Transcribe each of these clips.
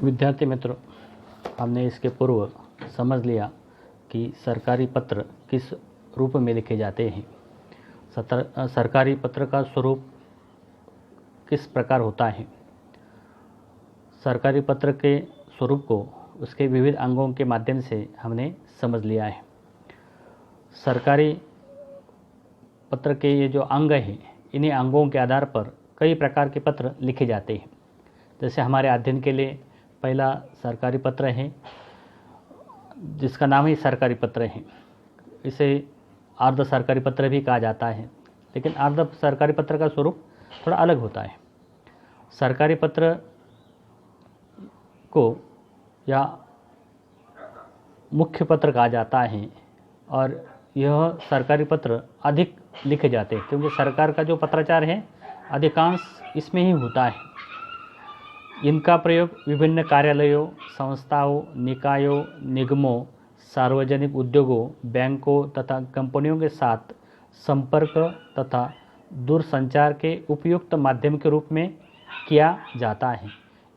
विद्यार्थी मित्रों, हमने इसके पूर्व समझ लिया कि सरकारी पत्र किस रूप में लिखे जाते हैं। सरकारी पत्र का स्वरूप किस प्रकार होता है। सरकारी पत्र के स्वरूप को उसके विविध अंगों के माध्यम से हमने समझ लिया है। सरकारी पत्र के ये जो अंग हैं, इन्हीं अंगों के आधार पर कई प्रकार के पत्र लिखे जाते हैं। जैसे हमारे अध्ययन के लिए पहला सरकारी पत्र है, जिसका नाम ही सरकारी पत्र है। इसे अर्ध सरकारी पत्र भी कहा जाता है, लेकिन अर्ध सरकारी पत्र का स्वरूप थोड़ा अलग होता है। सरकारी पत्र को या मुख्य पत्र कहा जाता है और यह सरकारी पत्र अधिक लिखे जाते हैं, क्योंकि सरकार का जो पत्राचार है अधिकांश इसमें ही होता है। इनका प्रयोग विभिन्न कार्यालयों, संस्थाओं, निकायों, निगमों, सार्वजनिक उद्योगों, बैंकों तथा कंपनियों के साथ संपर्क तथा दूरसंचार के उपयुक्त माध्यम के रूप में किया जाता है।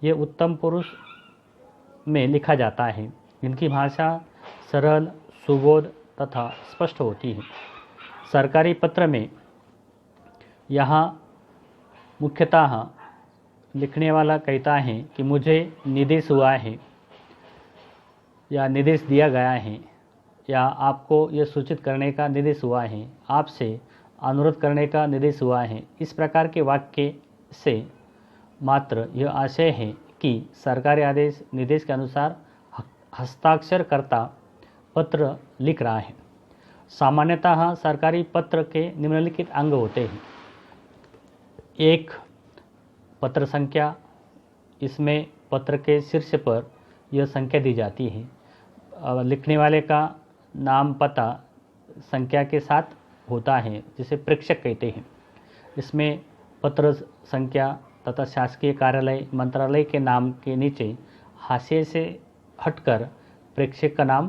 ये उत्तम पुरुष में लिखा जाता है। इनकी भाषा सरल, सुबोध तथा स्पष्ट होती है। सरकारी पत्र में यहाँ मुख्यतः लिखने वाला कहता है कि मुझे निर्देश हुआ है या निर्देश दिया गया है, या आपको यह सूचित करने का निर्देश हुआ है, आपसे अनुरोध करने का निर्देश हुआ है। इस प्रकार के वाक्य से मात्र यह आशय है कि सरकारी आदेश निर्देश के अनुसार हस्ताक्षरकर्ता पत्र लिख रहा है। सामान्यतः सरकारी पत्र के निम्नलिखित अंग होते हैं। एक, पत्र संख्या। इसमें पत्र के शीर्ष पर यह संख्या दी जाती है। लिखने वाले का नाम, पता संख्या के साथ होता है, जिसे प्रेषक कहते हैं। इसमें पत्र संख्या तथा शासकीय कार्यालय, मंत्रालय के नाम के नीचे हाशिए से हटकर प्रेषक का नाम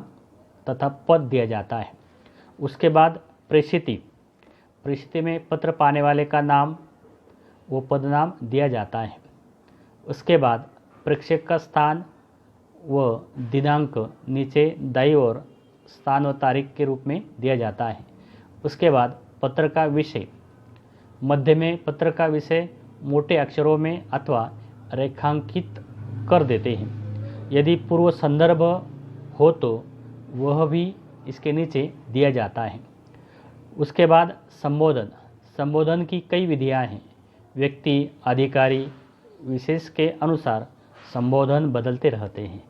तथा पद दिया जाता है। उसके बाद प्रेषिती। प्रेषिती में पत्र पाने वाले का नाम, वो पद नाम दिया जाता है। उसके बाद प्रेषक का स्थान व दिनांक नीचे दाईं ओर स्थान व तारीख के रूप में दिया जाता है। उसके बाद पत्र का विषय। मध्य में पत्र का विषय मोटे अक्षरों में अथवा रेखांकित कर देते हैं। यदि पूर्व संदर्भ हो तो वह भी इसके नीचे दिया जाता है। उसके बाद संबोधन। संबोधन की कई विधियां हैं। व्यक्ति, अधिकारी, विशेष के अनुसार संबोधन बदलते रहते हैं।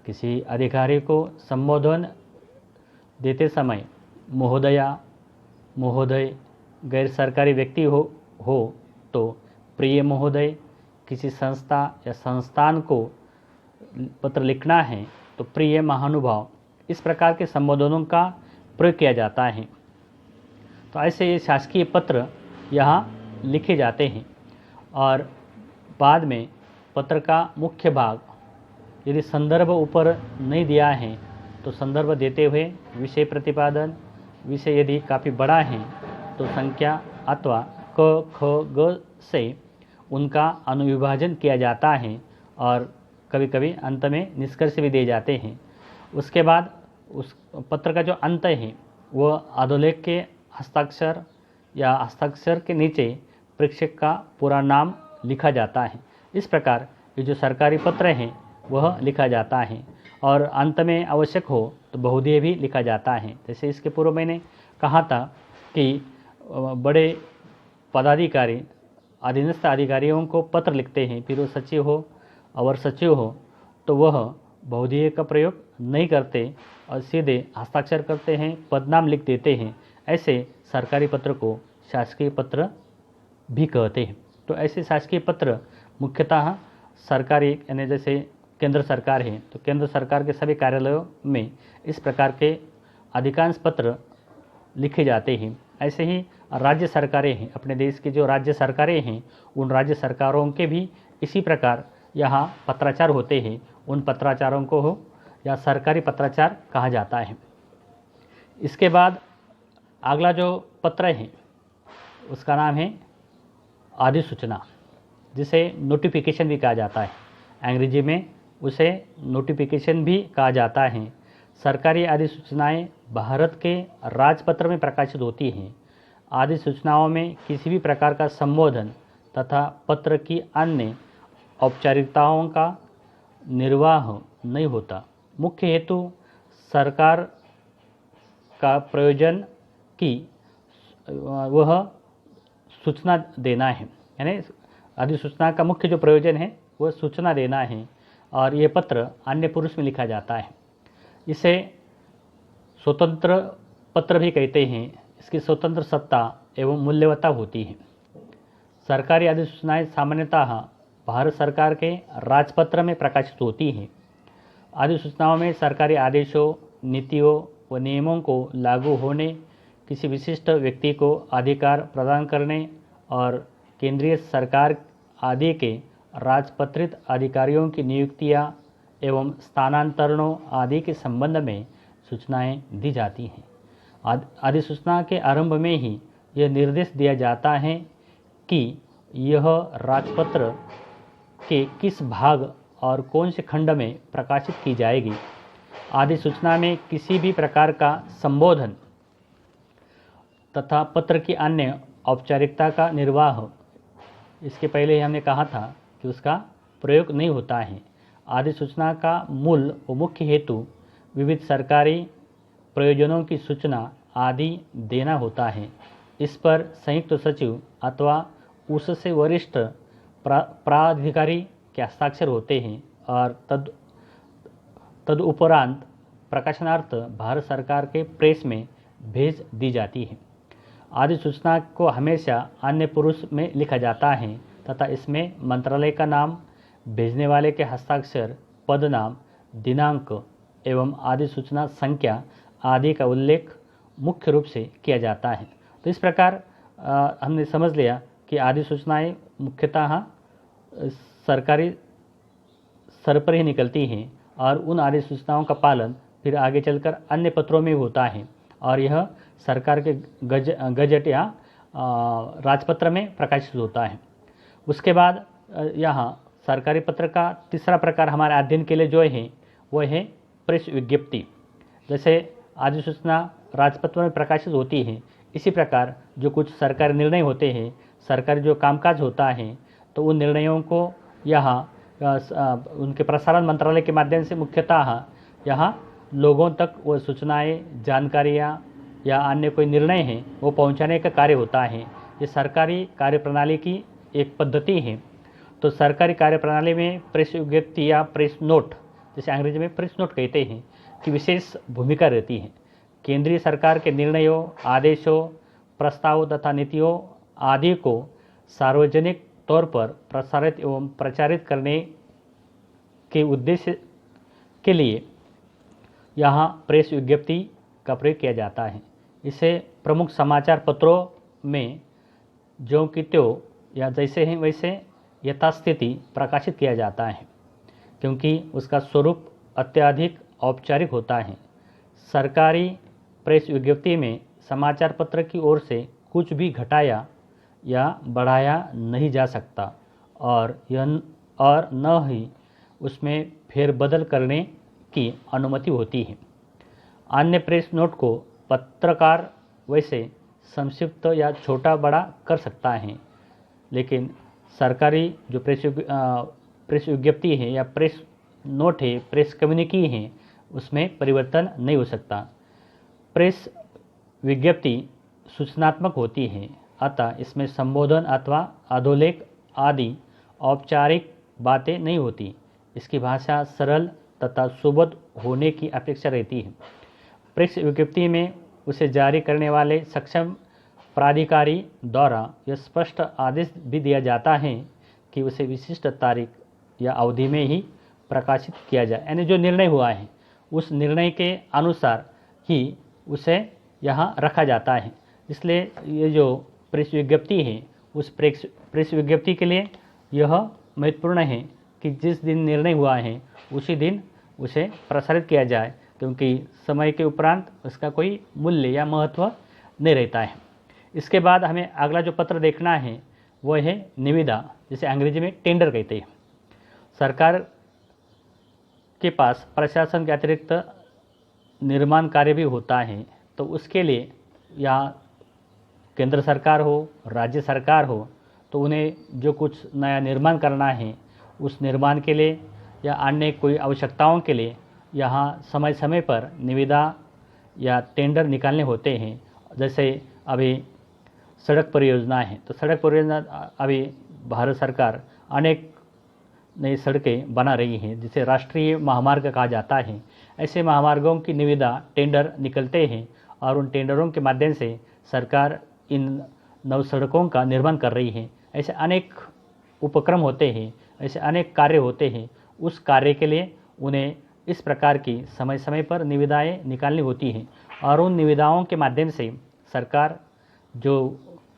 किसी अधिकारी को संबोधन देते समय महोदया, महोदय, गैर सरकारी व्यक्ति हो तो प्रिय महोदय, किसी संस्था या संस्थान को पत्र लिखना है तो प्रिय महानुभाव। इस प्रकार के संबोधनों का प्रयोग किया जाता है। तो ऐसे ये शासकीय पत्र यहाँ लिखे जाते हैं। और बाद में पत्र का मुख्य भाग, यदि संदर्भ ऊपर नहीं दिया है तो संदर्भ देते हुए विषय प्रतिपादन, विषय यदि काफ़ी बड़ा है तो संख्या अथवा क, ख, ग से उनका अनुविभाजन किया जाता है और कभी कभी अंत में निष्कर्ष भी दिए जाते हैं। उसके बाद उस पत्र का जो अंत है वह अधोलेख के हस्ताक्षर या हस्ताक्षर के नीचे प्रेषक का पूरा नाम लिखा जाता है। इस प्रकार ये जो सरकारी पत्र हैं वह लिखा जाता है और अंत में आवश्यक हो तो बहुधेय भी लिखा जाता है। जैसे इसके पूर्व मैंने कहा था कि बड़े पदाधिकारी अधीनस्थ अधिकारियों को पत्र लिखते हैं, फिर वो सचिव हो अवर सचिव हो तो वह बहुधेय का प्रयोग नहीं करते और सीधे हस्ताक्षर करते हैं, पदनाम लिख देते हैं। ऐसे सरकारी पत्र को शासकीय पत्र भी कहते हैं। तो ऐसे शासकीय पत्र मुख्यतः सरकारी, यानी जैसे केंद्र सरकार है तो केंद्र सरकार के सभी कार्यालयों में इस प्रकार के अधिकांश पत्र लिखे जाते हैं। ऐसे ही राज्य सरकारें हैं, अपने देश की जो राज्य सरकारें हैं उन राज्य सरकारों के भी इसी प्रकार यहाँ पत्राचार होते हैं। उन पत्राचारों को हो या सरकारी पत्राचार कहा जाता है। इसके बाद अगला जो पत्र है उसका नाम है अधिसूचना, जिसे नोटिफिकेशन भी कहा जाता है। अंग्रेजी में उसे नोटिफिकेशन भी कहा जाता है। सरकारी अधिसूचनाएं भारत के राजपत्र में प्रकाशित होती हैं। अधिसूचनाओं में किसी भी प्रकार का संबोधन तथा पत्र की अन्य औपचारिकताओं का निर्वाह नहीं होता। मुख्य हेतु सरकार का प्रयोजन की वह सूचना देना है, यानी अधिसूचना का मुख्य जो प्रयोजन है वह सूचना देना है, और ये पत्र अन्य पुरुष में लिखा जाता है। इसे स्वतंत्र पत्र भी कहते हैं। इसकी स्वतंत्र सत्ता एवं मूल्यवत्ता होती है। सरकारी अधिसूचनाएं सामान्यतः भारत सरकार के राजपत्र में प्रकाशित होती हैं। अधिसूचनाओं में सरकारी आदेशों, नीतियों व नियमों को लागू होने, किसी विशिष्ट व्यक्ति को अधिकार प्रदान करने और केंद्रीय सरकार आदि के राजपत्रित अधिकारियों की नियुक्तियां एवं स्थानांतरणों आदि के संबंध में सूचनाएं दी जाती हैं। अधिसूचना के आरंभ में ही यह निर्देश दिया जाता है कि यह राजपत्र के किस भाग और कौन से खंड में प्रकाशित की जाएगी। अधिसूचना में किसी भी प्रकार का संबोधन तथा पत्र की अन्य औपचारिकता का निर्वाह, इसके पहले ही हमने कहा था कि उसका प्रयोग नहीं होता है। अधिसूचना का मूल व मुख्य हेतु विविध सरकारी प्रयोजनों की सूचना आदि देना होता है। इस पर संयुक्त सचिव अथवा उससे वरिष्ठ प्राधिकारी के हस्ताक्षर होते हैं और तदुपरांत प्रकाशनार्थ भारत सरकार के प्रेस में भेज दी जाती है। अधिसूचना को हमेशा अन्य पुरुष में लिखा जाता है तथा इसमें मंत्रालय का नाम, भेजने वाले के हस्ताक्षर, पद नाम, दिनांक एवं अधिसूचना संख्या आदि का उल्लेख मुख्य रूप से किया जाता है। तो इस प्रकार हमने समझ लिया कि अधिसूचनाएं मुख्यतः सरकारी स्तर पर ही निकलती हैं और उन अधिसूचनाओं का पालन फिर आगे चलकर अन्य पत्रों में होता है और यह सरकार के गजट या राजपत्र में प्रकाशित होता है। उसके बाद यहाँ सरकारी पत्र का तीसरा प्रकार हमारे अध्ययन के लिए जो है वह है प्रेस विज्ञप्ति। जैसे अधिसूचना राजपत्र में प्रकाशित होती है, इसी प्रकार जो कुछ सरकारी निर्णय होते हैं, सरकारी जो कामकाज होता है, तो उन निर्णयों को यहाँ उनके प्रसारण मंत्रालय के माध्यम से मुख्यतः यहाँ लोगों तक वो सूचनाएं, जानकारियाँ या अन्य कोई निर्णय है वो पहुँचाने का कार्य होता है। ये सरकारी कार्यप्रणाली की एक पद्धति है। तो सरकारी कार्यप्रणाली में प्रेस विज्ञप्ति या प्रेस नोट, जिसे अंग्रेजी में प्रेस नोट कहते हैं, की विशेष भूमिका रहती है। केंद्रीय सरकार के निर्णयों, आदेशों, प्रस्ताव तथा नीतियों आदि को सार्वजनिक तौर पर प्रसारित एवं प्रचारित करने के उद्देश्य के लिए यहाँ प्रेस विज्ञप्ति का प्रयोग किया जाता है। इसे प्रमुख समाचार पत्रों में ज्यों की त्यों या जैसे हैं वैसे यथास्थिति प्रकाशित किया जाता है, क्योंकि उसका स्वरूप अत्यधिक औपचारिक होता है। सरकारी प्रेस विज्ञप्ति में समाचार पत्र की ओर से कुछ भी घटाया या बढ़ाया नहीं जा सकता और न ही उसमें फेरबदल करने की अनुमति होती है। अन्य प्रेस नोट को पत्रकार वैसे संक्षिप्त या छोटा बड़ा कर सकता है, लेकिन सरकारी जो प्रेस विज्ञप्ति है या प्रेस नोट है, प्रेस कम्युनिकी है, उसमें परिवर्तन नहीं हो सकता। प्रेस विज्ञप्ति सूचनात्मक होती है, अतः इसमें संबोधन अथवा अधोलेख आदि औपचारिक बातें नहीं होती। इसकी भाषा सरल तथा सुबोध होने की अपेक्षा रहती है। प्रेस विज्ञप्ति में उसे जारी करने वाले सक्षम प्राधिकारी द्वारा यह स्पष्ट आदेश भी दिया जाता है कि उसे विशिष्ट तारीख या अवधि में ही प्रकाशित किया जाए, यानी जो निर्णय हुआ है उस निर्णय के अनुसार ही उसे यहाँ रखा जाता है। इसलिए ये जो प्रेस विज्ञप्ति है उस प्रेस विज्ञप्ति के लिए यह महत्वपूर्ण है कि जिस दिन निर्णय हुआ है उसी दिन उसे प्रसारित किया जाए, क्योंकि समय के उपरांत उसका कोई मूल्य या महत्व नहीं रहता है। इसके बाद हमें अगला जो पत्र देखना है वह है निविदा, जिसे अंग्रेजी में टेंडर कहते हैं। सरकार के पास प्रशासन के अतिरिक्त निर्माण कार्य भी होता है, तो उसके लिए या केंद्र सरकार हो, राज्य सरकार हो, तो उन्हें जो कुछ नया निर्माण करना है उस निर्माण के लिए या अन्य कोई आवश्यकताओं के लिए यहाँ समय समय पर निविदा या टेंडर निकालने होते हैं। जैसे अभी सड़क परियोजना है, तो सड़क परियोजना अभी भारत सरकार अनेक नई सड़कें बना रही हैं जिसे राष्ट्रीय महामार्ग कहा जाता है। ऐसे महामार्गों की निविदा टेंडर निकलते हैं और उन टेंडरों के माध्यम से सरकार इन नव सड़कों का निर्माण कर रही है। ऐसे अनेक उपक्रम होते हैं, ऐसे अनेक कार्य होते हैं। उस कार्य के लिए उन्हें इस प्रकार की समय समय पर निविदाएं निकालनी होती हैं और उन निविदाओं के माध्यम से सरकार जो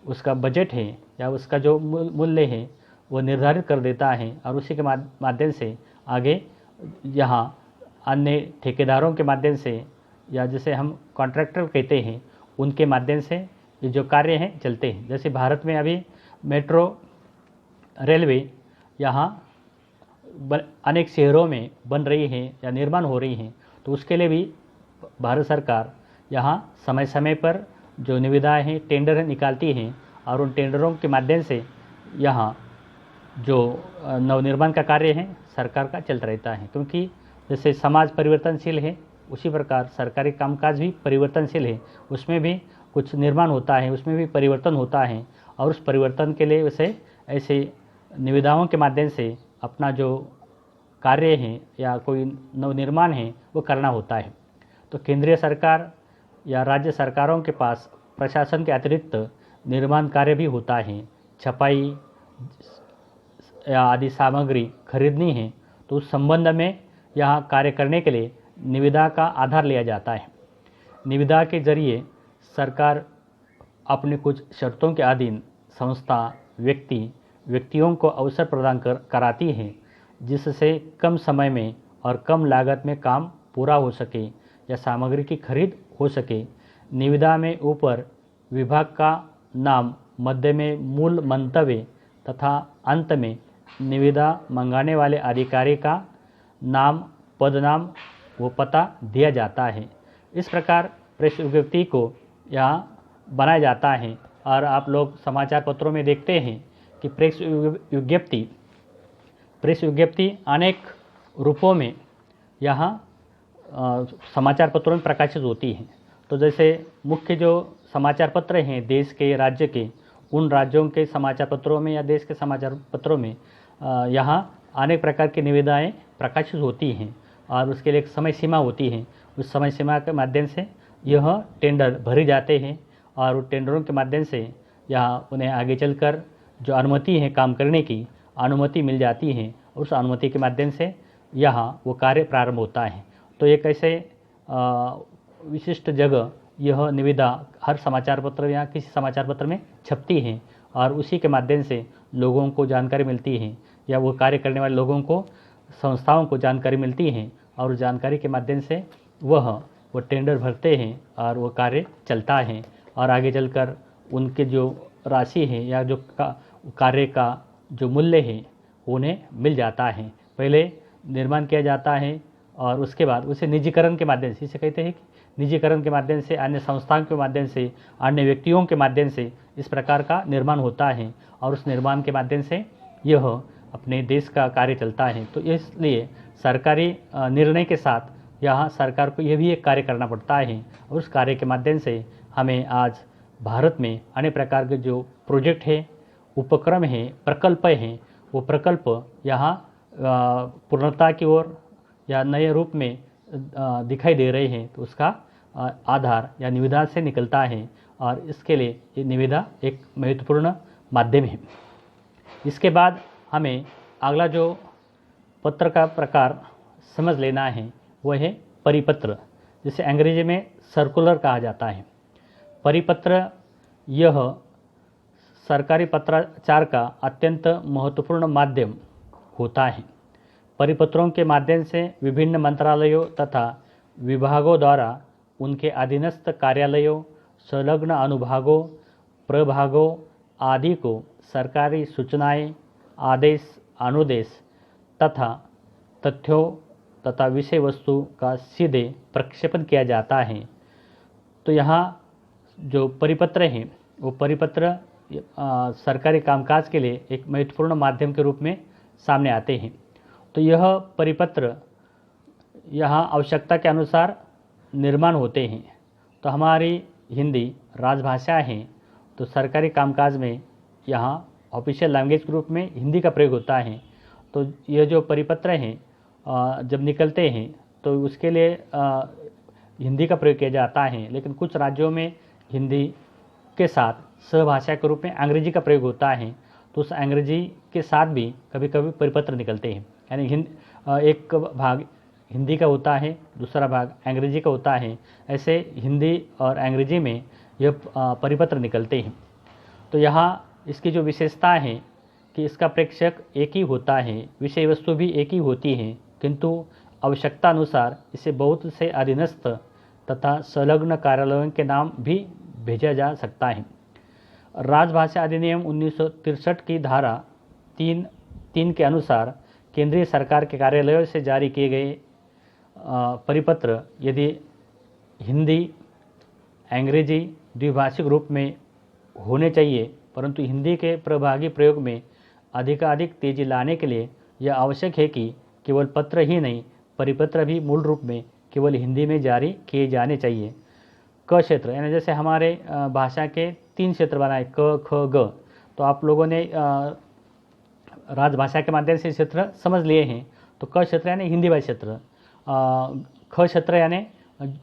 उसका बजट है या उसका जो मूल्य है वो निर्धारित कर देता है और उसी के माध्यम से आगे यहाँ अन्य ठेकेदारों के माध्यम से या जिसे हम कॉन्ट्रैक्टर कहते हैं उनके माध्यम से ये जो कार्य हैं चलते हैं। जैसे भारत में अभी मेट्रो रेलवे यहाँ अनेक शहरों में बन रही है या निर्माण हो रही हैं, तो उसके लिए भी भारत सरकार यहाँ समय समय पर जो निविदाएं हैं टेंडर निकालती हैं और उन टेंडरों के माध्यम से यहाँ जो नवनिर्माण का कार्य है सरकार का चलता रहता है। क्योंकि जैसे समाज परिवर्तनशील है उसी प्रकार सरकारी कामकाज भी परिवर्तनशील है, उसमें भी कुछ निर्माण होता है, उसमें भी परिवर्तन होता है और उस परिवर्तन के लिए उसे ऐसे निविदाओं के माध्यम से अपना जो कार्य है या कोई नवनिर्माण है वो करना होता है। तो केंद्रीय सरकार या राज्य सरकारों के पास प्रशासन के अतिरिक्त निर्माण कार्य भी होता है। छपाई या आदि सामग्री खरीदनी है तो उस संबंध में यहाँ कार्य करने के लिए निविदा का आधार लिया जाता है। निविदा के जरिए सरकार अपने कुछ शर्तों के अधीन संस्था व्यक्तियों को अवसर प्रदान कराती है जिससे कम समय में और कम लागत में काम पूरा हो सके या सामग्री की खरीद हो सके। निविदा में ऊपर विभाग का नाम, मध्य में मूल मंतव्य तथा अंत में निविदा मंगाने वाले अधिकारी का नाम, पदनाम व पता दिया जाता है। इस प्रकार प्रेस विज्ञप्ति को यहाँ बनाया जाता है और आप लोग समाचार पत्रों में देखते हैं कि प्रेस विज्ञप्ति अनेक रूपों में यहाँ समाचार पत्रों में प्रकाशित होती है। तो जैसे मुख्य जो समाचार पत्र हैं देश के, राज्य के, उन राज्यों के समाचार पत्रों में या देश के समाचार पत्रों में यहाँ अनेक प्रकार की निविदाएं प्रकाशित होती हैं और उसके लिए एक समय सीमा होती है। उस समय सीमा के माध्यम से यह टेंडर भरे जाते हैं और उन टेंडरों के माध्यम से यहाँ उन्हें आगे चलकर जो अनुमति है काम करने की अनुमति मिल जाती है। उस अनुमति के माध्यम से यहाँ वो कार्य प्रारंभ होता है। तो एक ऐसे विशिष्ट जगह यह निविदा हर समाचार पत्र या किसी समाचार पत्र में छपती है और उसी के माध्यम से लोगों को जानकारी मिलती है या वो कार्य करने वाले लोगों को, संस्थाओं को जानकारी मिलती है और उस जानकारी के माध्यम से वो टेंडर भरते हैं और वो कार्य चलता है और आगे चलकर उनके जो राशि है या जो कार्य का जो मूल्य है उन्हें मिल जाता है। पहले निर्माण किया जाता है और उसके बाद उसे निजीकरण के माध्यम से, इसे कहते हैं कि निजीकरण के माध्यम से, अन्य संस्थाओं के माध्यम से, अन्य व्यक्तियों के माध्यम से इस प्रकार का निर्माण होता है और उस निर्माण के माध्यम से यह अपने देश का कार्य चलता है। तो इसलिए सरकारी निर्णय के साथ यहाँ सरकार को यह भी एक कार्य करना पड़ता है और उस कार्य के माध्यम से हमें आज भारत में अनेक प्रकार के जो प्रोजेक्ट है, उपक्रम है, प्रकल्प हैं, वो प्रकल्प यहाँ पूर्णता की ओर या नए रूप में दिखाई दे रहे हैं। तो उसका आधार या निविदा से निकलता है और इसके लिए ये निविदा एक महत्वपूर्ण माध्यम है। इसके बाद हमें अगला जो पत्र का प्रकार समझ लेना है वह है परिपत्र, जिसे अंग्रेजी में सर्कुलर कहा जाता है। परिपत्र यह सरकारी पत्राचार का अत्यंत महत्वपूर्ण माध्यम होता है। परिपत्रों के माध्यम से विभिन्न मंत्रालयों तथा विभागों द्वारा उनके अधीनस्थ कार्यालयों, संलग्न अनुभागों, प्रभागों आदि को सरकारी सूचनाएं, आदेश, अनुदेश तथा तथा विषय वस्तु का सीधे प्रक्षेपण किया जाता है। तो यहाँ जो परिपत्र हैं वो परिपत्र सरकारी कामकाज के लिए एक महत्वपूर्ण माध्यम के रूप में सामने आते हैं। तो यह परिपत्र यहाँ आवश्यकता के अनुसार निर्माण होते हैं। तो हमारी हिंदी राजभाषा है, तो सरकारी कामकाज में यहाँ ऑफिशियल लैंग्वेज के रूप में हिंदी का प्रयोग होता है। तो यह जो परिपत्र हैं जब निकलते हैं तो उसके लिए हिंदी का प्रयोग किया जाता है, लेकिन कुछ राज्यों में हिंदी के साथ सहभाषा के रूप में अंग्रेजी का प्रयोग होता है। तो उस अंग्रेजी के साथ भी कभी कभी परिपत्र निकलते हैं, यानी एक भाग हिंदी का होता है, दूसरा भाग अंग्रेजी का होता है। ऐसे हिंदी और अंग्रेजी में यह परिपत्र निकलते हैं। तो यहाँ इसकी जो विशेषता है कि इसका प्रेक्षक एक ही होता है, विषय वस्तु भी एक ही होती है, किंतु आवश्यकता अनुसार इसे बहुत से अधीनस्थ तथा संलग्न कार्यालयों के नाम भी भेजा जा सकता है। राजभाषा अधिनियम 1963 की धारा 3 के अनुसार केंद्रीय सरकार के कार्यालयों से जारी किए गए परिपत्र यदि हिंदी अंग्रेजी द्विभाषिक रूप में होने चाहिए, परंतु हिंदी के प्रभावी प्रयोग में अधिकाधिक तेजी लाने के लिए यह आवश्यक है कि केवल पत्र ही नहीं, परिपत्र भी मूल रूप में केवल हिंदी में जारी किए जाने चाहिए। क क्षेत्र, यानी जैसे हमारे भाषा के 3 क्षेत्र बनाए, क, ख, ग। तो आप लोगों ने राजभाषा के माध्यम से क्षेत्र समझ लिए हैं। तो क क्षेत्र यानी हिंदी भाषी क्षेत्र, ख क्षेत्र यानी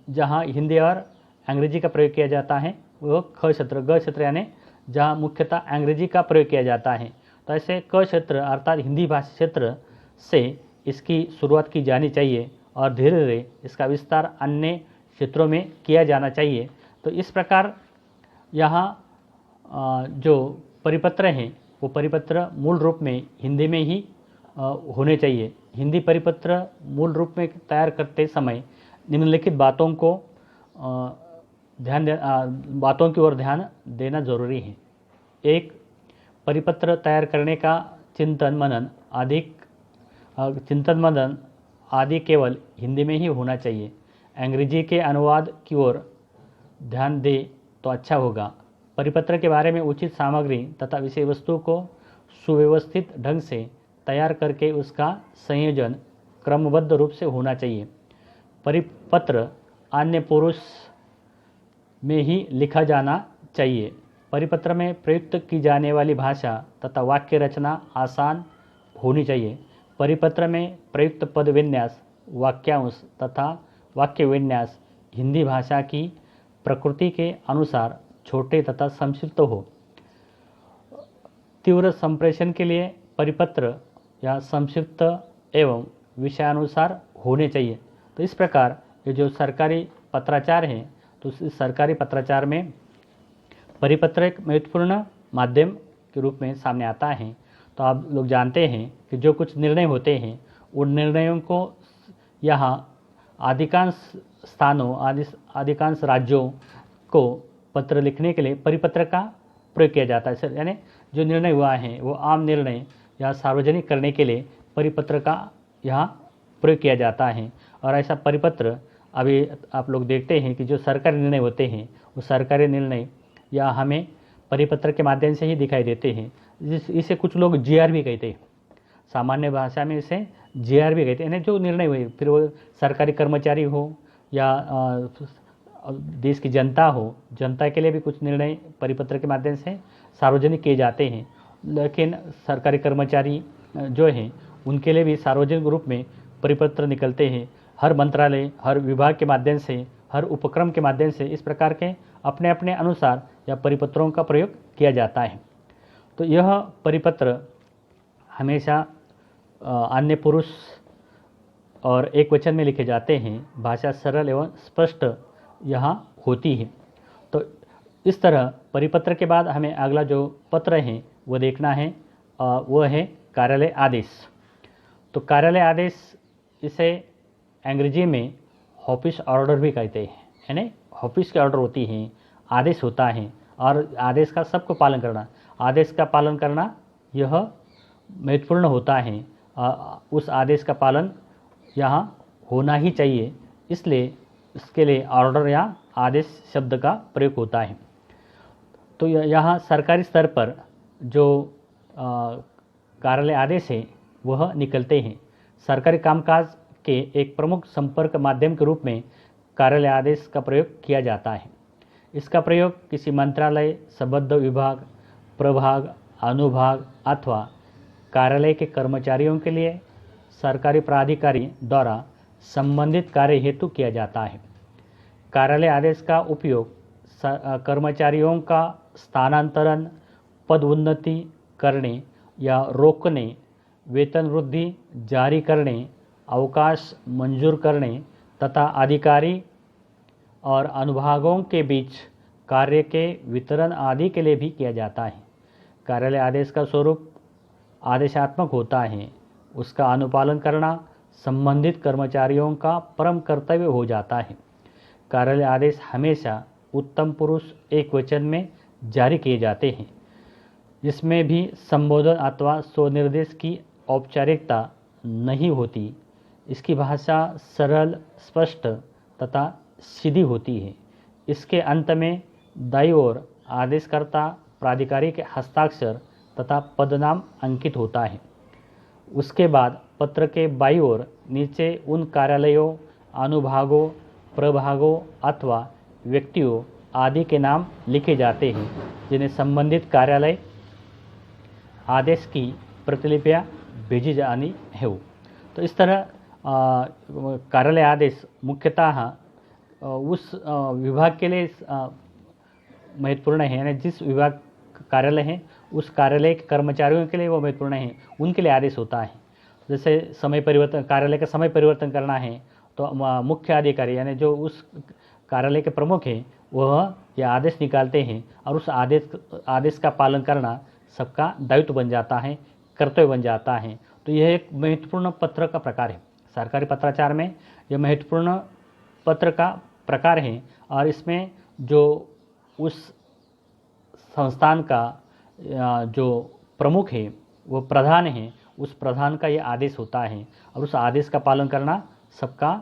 जहाँ हिंदी और अंग्रेजी का प्रयोग किया जाता है वो ख क्षेत्र, ग क्षेत्र यानी जहाँ मुख्यतः अंग्रेजी का प्रयोग किया जाता है। तो ऐसे क क्षेत्र अर्थात हिंदी भाषी क्षेत्र से इसकी शुरुआत की जानी चाहिए और धीरे धीरे इसका विस्तार अन्य क्षेत्रों में किया जाना चाहिए। तो इस प्रकार यहाँ जो परिपत्र हैं वो परिपत्र मूल रूप में हिंदी में ही होने चाहिए। हिंदी परिपत्र मूल रूप में तैयार करते समय निम्नलिखित बातों की ओर ध्यान देना जरूरी है। 1. परिपत्र तैयार करने का चिंतन मनन आदि केवल हिंदी में ही होना चाहिए। अंग्रेजी के अनुवाद की ओर ध्यान दे तो अच्छा होगा। परिपत्र के बारे में उचित सामग्री तथा विषय वस्तु को सुव्यवस्थित ढंग से तैयार करके उसका संयोजन क्रमबद्ध रूप से होना चाहिए। परिपत्र अन्य पुरुष में ही लिखा जाना चाहिए। परिपत्र में प्रयुक्त की जाने वाली भाषा तथा वाक्य रचना आसान होनी चाहिए। परिपत्र में प्रयुक्त पद विन्यास, वाक्यांश तथा वाक्य विन्यास हिंदी भाषा की प्रकृति के अनुसार छोटे तथा संक्षिप्त हो। तीव्र संप्रेषण के लिए परिपत्र या संक्षिप्त एवं विषयानुसार होने चाहिए। तो इस प्रकार ये जो सरकारी पत्राचार हैं, तो इस सरकारी पत्राचार में परिपत्र एक महत्वपूर्ण माध्यम के रूप में सामने आता है। तो आप लोग जानते हैं कि जो कुछ निर्णय होते हैं उन निर्णयों को यहाँ अधिकांश स्थानों अधिकांश राज्यों को पत्र लिखने के लिए परिपत्र का प्रयोग किया जाता है। सर, यानी जो निर्णय हुआ है वो आम निर्णय या सार्वजनिक करने के लिए परिपत्र का यहाँ प्रयोग किया जाता है। और ऐसा परिपत्र अभी आप लोग देखते हैं कि जो सरकारी निर्णय होते हैं वो सरकारी निर्णय या हमें परिपत्र के माध्यम से ही दिखाई देते हैं। इसे कुछ लोग जीआर भी कहते हैं, सामान्य भाषा में इसे जीआर भी कहते हैं। यानी जो निर्णय हुए, फिर वो सरकारी कर्मचारी हो या देश की जनता हो, जनता के लिए भी कुछ निर्णय परिपत्र के माध्यम से सार्वजनिक किए जाते हैं। लेकिन सरकारी कर्मचारी जो हैं उनके लिए भी सार्वजनिक रूप में परिपत्र निकलते हैं। हर मंत्रालय, हर विभाग के माध्यम से, हर उपक्रम के माध्यम से इस प्रकार के अपने अपने अनुसार या परिपत्रों का प्रयोग किया जाता है। तो यह परिपत्र हमेशा अन्य पुरुष और एक वचन में लिखे जाते हैं। भाषा सरल एवं स्पष्ट यहाँ होती है। तो इस तरह परिपत्र के बाद हमें अगला जो पत्र है वो देखना है, वो है कार्यालय आदेश। तो कार्यालय आदेश, इसे अंग्रेजी में ऑफिस ऑर्डर भी कहते हैं। यानी ऑफिस के ऑर्डर होती हैं, आदेश होता है और आदेश का सबको पालन करना, आदेश का पालन करना यह महत्वपूर्ण होता है। उस आदेश का पालन यहाँ होना ही चाहिए, इसलिए इसके लिए ऑर्डर या आदेश शब्द का प्रयोग होता है। तो यहाँ सरकारी स्तर पर जो कार्यालय आदेश है वह निकलते हैं। सरकारी कामकाज के एक प्रमुख संपर्क माध्यम के रूप में कार्यालय आदेश का प्रयोग किया जाता है। इसका प्रयोग किसी मंत्रालय, संबद्ध विभाग, प्रभाग, अनुभाग अथवा कार्यालय के कर्मचारियों के लिए सरकारी प्राधिकारी द्वारा संबंधित कार्य हेतु किया जाता है। कार्यालय आदेश का उपयोग कर्मचारियों का स्थानांतरण, पदोन्नति करने या रोकने, वेतन वृद्धि जारी करने, अवकाश मंजूर करने तथा अधिकारी और अनुभागों के बीच कार्य के वितरण आदि के लिए भी किया जाता है। कार्यालय आदेश का स्वरूप आदेशात्मक होता है। उसका अनुपालन करना संबंधित कर्मचारियों का परम कर्तव्य हो जाता है। कार्यालय आदेश हमेशा उत्तम पुरुष एक वचन में जारी किए जाते हैं। इसमें भी संबोधन अथवा स्वनिर्देश की औपचारिकता नहीं होती। इसकी भाषा सरल, स्पष्ट तथा सीधी होती है। इसके अंत में दाईं ओर आदेशकर्ता प्राधिकारी के हस्ताक्षर तथा पदनाम अंकित होता है। उसके बाद पत्र के बाईं ओर नीचे उन कार्यालयों, अनुभागों, प्रभागों अथवा व्यक्तियों आदि के नाम लिखे जाते हैं जिन्हें संबंधित कार्यालय आदेश की प्रतिलिपियां भेजी जानी है। तो इस तरह कार्यालय आदेश मुख्यतः उस विभाग के लिए महत्वपूर्ण है, यानी जिस विभाग कार्यालय है उस कार्यालय के कर्मचारियों के लिए वो महत्वपूर्ण है, उनके लिए आदेश होता है। जैसे समय परिवर्तन, कार्यालय का समय परिवर्तन करना है तो मुख्य अधिकारी यानी जो उस कार्यालय के प्रमुख हैं वह यह आदेश निकालते हैं और उस आदेश का पालन करना सबका दायित्व बन जाता है, कर्तव्य बन जाता है। तो यह एक महत्वपूर्ण पत्र का प्रकार है। सरकारी पत्राचार में यह महत्वपूर्ण पत्र का प्रकार है और इसमें जो उस संस्थान का जो प्रमुख है वो प्रधान है, उस प्रधान का यह आदेश होता है और उस आदेश का पालन करना सबका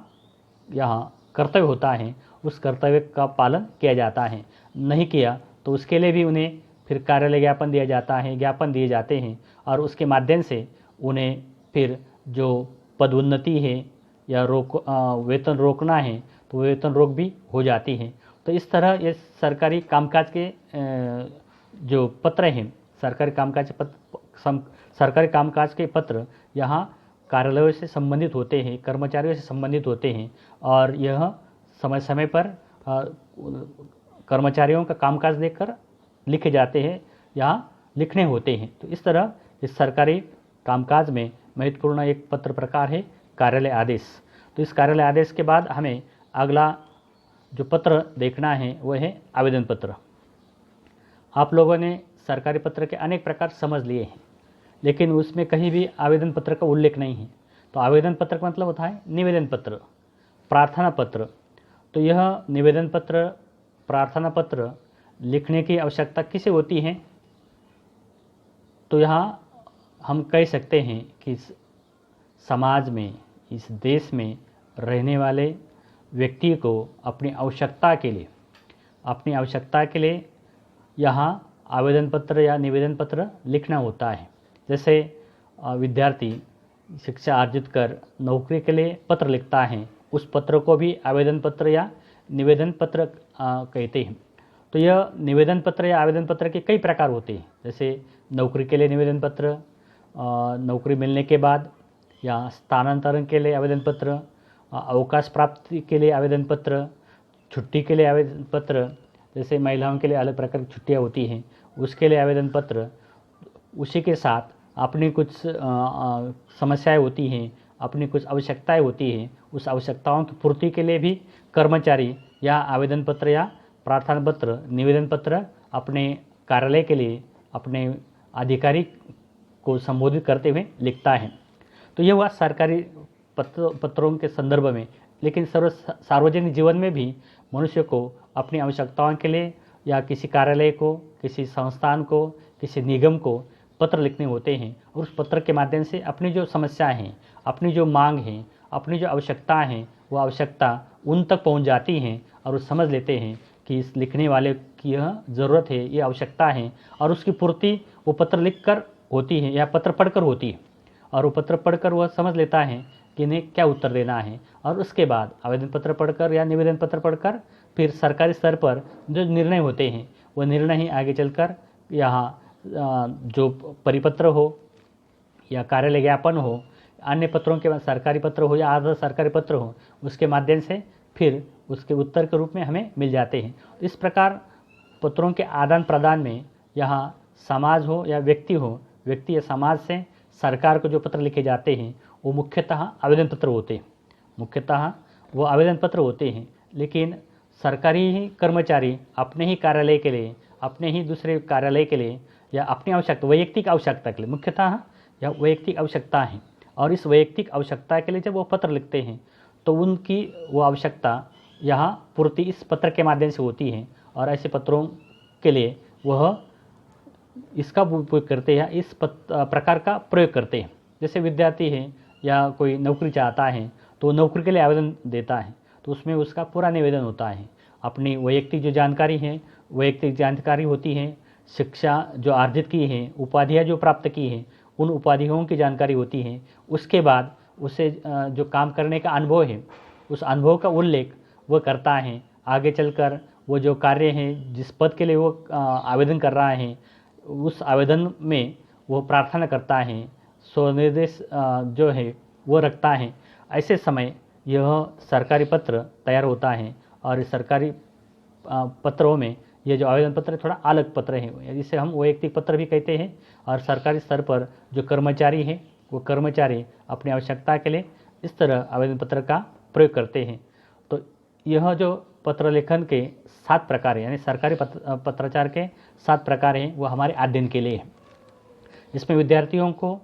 यहाँ कर्तव्य होता है। उस कर्तव्य का पालन किया जाता है, नहीं किया तो उसके लिए भी उन्हें फिर कार्यालय ज्ञापन दिया जाता है, ज्ञापन दिए जाते हैं और उसके माध्यम से उन्हें फिर जो पदोन्नति है या वेतन रोकना है तो वेतन रोक भी हो जाती है। तो इस तरह ये सरकारी कामकाज के जो पत्र हैं, सरकारी कामकाज के पत्र यहाँ कार्यालयों से संबंधित होते हैं, कर्मचारियों से संबंधित होते हैं और यह समय समय पर कर्मचारियों का कामकाज देखकर लिखे जाते हैं, यहाँ लिखने होते हैं। तो इस तरह इस सरकारी कामकाज में महत्वपूर्ण एक पत्र प्रकार है कार्यालय आदेश। तो इस कार्यालय आदेश के बाद हमें अगला जो पत्र देखना है वह है आवेदन पत्र। आप लोगों ने सरकारी पत्र के अनेक प्रकार समझ लिए हैं, लेकिन उसमें कहीं भी आवेदन पत्र का उल्लेख नहीं है। तो आवेदन पत्र का मतलब होता है निवेदन पत्र, प्रार्थना पत्र। तो यह निवेदन पत्र, प्रार्थना पत्र लिखने की आवश्यकता किसे होती है? तो यहाँ हम कह सकते हैं कि समाज में, इस देश में रहने वाले व्यक्ति को अपनी आवश्यकता के लिए यहाँ आवेदन पत्र या निवेदन पत्र लिखना होता है। जैसे विद्यार्थी शिक्षा अर्जित कर नौकरी के लिए पत्र लिखता है, उस पत्र को भी आवेदन पत्र या निवेदन पत्र कहते हैं। तो यह निवेदन पत्र या आवेदन पत्र के कई प्रकार होते हैं। जैसे नौकरी के लिए निवेदन पत्र, नौकरी मिलने के बाद या स्थानांतरण के लिए आवेदन पत्र, अवकाश प्राप्ति के लिए आवेदन पत्र, छुट्टी के लिए आवेदन पत्र, जैसे महिलाओं के लिए अलग प्रकार की छुट्टियाँ होती हैं उसके लिए आवेदन पत्र। उसी के साथ अपनी कुछ समस्याएं होती हैं, अपनी कुछ आवश्यकताएं होती हैं, उस आवश्यकताओं की पूर्ति के लिए भी कर्मचारी या आवेदन पत्र या प्रार्थना पत्र, निवेदन पत्र अपने कार्यालय के लिए अपने अधिकारी को संबोधित करते हुए लिखता है। तो यह हुआ सरकारी पत्रों के संदर्भ में। लेकिन सार्वजनिक जीवन में भी मनुष्य को अपनी आवश्यकताओं के लिए या किसी कार्यालय को, किसी संस्थान को, किसी निगम को पत्र लिखने होते हैं और उस पत्र के माध्यम से अपनी जो समस्याएं हैं, अपनी जो मांग हैं, अपनी जो आवश्यकता है वो आवश्यकता उन तक पहुंच जाती हैं और वो समझ लेते हैं कि इस लिखने वाले की यह ज़रूरत है, ये आवश्यकता है, और उसकी पूर्ति वो पत्र लिखकर होती है या पत्र पढ़कर होती है। और वो पत्र पढ़कर वह समझ लेता है कि इन्हें क्या उत्तर देना है, और उसके बाद आवेदन पत्र पढ़कर या निवेदन पत्र पढ़कर फिर सरकारी स्तर पर जो निर्णय होते हैं वह निर्णय ही आगे चलकर यहाँ जो परिपत्र हो या कार्यालय ज्ञापन हो, अन्य पत्रों के सरकारी पत्र हो या आधा सरकारी पत्र हो, उसके माध्यम से फिर उसके उत्तर के रूप में हमें मिल जाते हैं। इस प्रकार पत्रों के आदान प्रदान में यहाँ समाज हो या व्यक्ति या समाज से सरकार को जो पत्र लिखे जाते हैं वो मुख्यतः आवेदन पत्र होते हैं। मुख्यतः वो आवेदन पत्र होते हैं, लेकिन सरकारी ही कर्मचारी अपने ही कार्यालय के लिए, अपने ही दूसरे कार्यालय के लिए या अपनी आवश्यकता, वैयक्तिक आवश्यकता के लिए, मुख्यतः यह वैयक्तिक आवश्यकता है, और इस वैयक्तिक आवश्यकता के लिए जब वो पत्र लिखते हैं तो उनकी वो आवश्यकता यहाँ पूर्ति इस पत्र के माध्यम से होती है, और ऐसे पत्रों के लिए वह इसका उपयोग करते हैं, इस प्रकार का प्रयोग करते हैं। जैसे विद्यार्थी है या कोई नौकरी चाहता है तो नौकरी के लिए आवेदन देता है, तो उसमें उसका पूरा निवेदन होता है, अपनी वैयक्तिक जो जानकारी है, वैयक्तिक जानकारी होती है, शिक्षा जो अर्जित की है, उपाधियाँ जो प्राप्त की हैं, उन उपाधियों की जानकारी होती है। उसके बाद उसे जो काम करने का अनुभव है, उस अनुभव का उल्लेख वो करता है। आगे चलकर वो जो कार्य है, जिस पद के लिए वो आवेदन कर रहा है, उस आवेदन में वो प्रार्थना करता है, स्वनिर्देश जो है वो रखता है। ऐसे समय यह सरकारी पत्र तैयार होता है, और इस सरकारी पत्रों में ये जो आवेदन पत्र थोड़ा अलग पत्र है, जिसे हम वैयक्तिक पत्र भी कहते हैं। और सरकारी स्तर पर जो कर्मचारी हैं वो कर्मचारी अपनी आवश्यकता के लिए इस तरह आवेदन पत्र का प्रयोग करते हैं। तो यह जो पत्र लेखन के 7 प्रकार हैं, यानी सरकारी पत्राचार के 7 प्रकार हैं, वो हमारे अध्ययन के लिए है। इसमें विद्यार्थियों को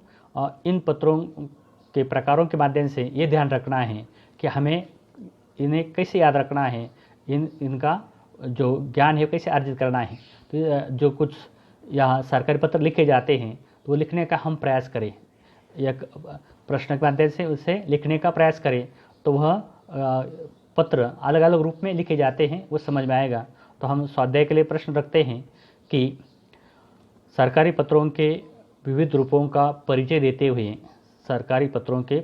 इन पत्रों के प्रकारों के माध्यम से ये ध्यान रखना है कि हमें इन्हें कैसे याद रखना है, इनका जो ज्ञान है कैसे अर्जित करना है। तो जो कुछ यहाँ सरकारी पत्र लिखे जाते हैं तो वो लिखने का हम प्रयास करें, या प्रश्न के माध्यम से उसे लिखने का प्रयास करें, तो वह पत्र अलग अलग रूप में लिखे जाते हैं, वो समझ में आएगा। तो हम स्वाध्याय के लिए प्रश्न रखते हैं कि सरकारी पत्रों के विविध रूपों का परिचय देते हुए सरकारी पत्रों के